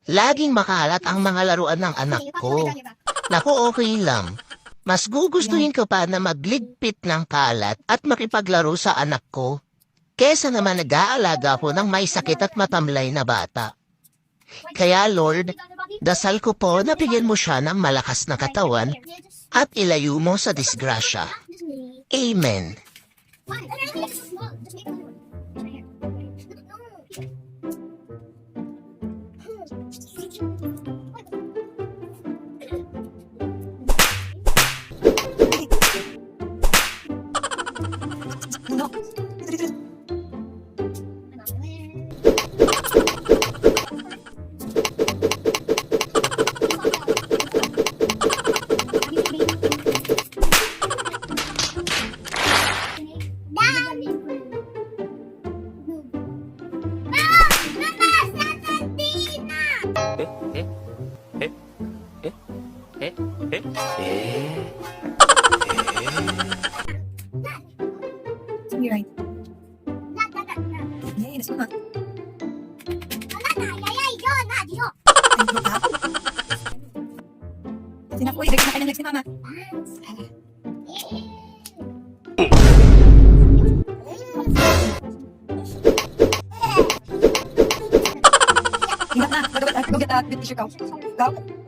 Laging makalat ang mga laruan ng anak ko. Naku, okay lang. Mas gugustuhin ko pa na magligpit ng kalat at makipaglaro sa anak ko, kesa naman nag-aalaga ako ng may sakit at matamlay na bata. Kaya Lord, dasal ko po na bigyan mo siya ng malakas na katawan at ilayo mo sa disgrasya. Amen. No. You're right. Yeah, that's mama. Sinapoy, bigyan na kayo ng si mama. Ingat na, go get that tissue, go. Go.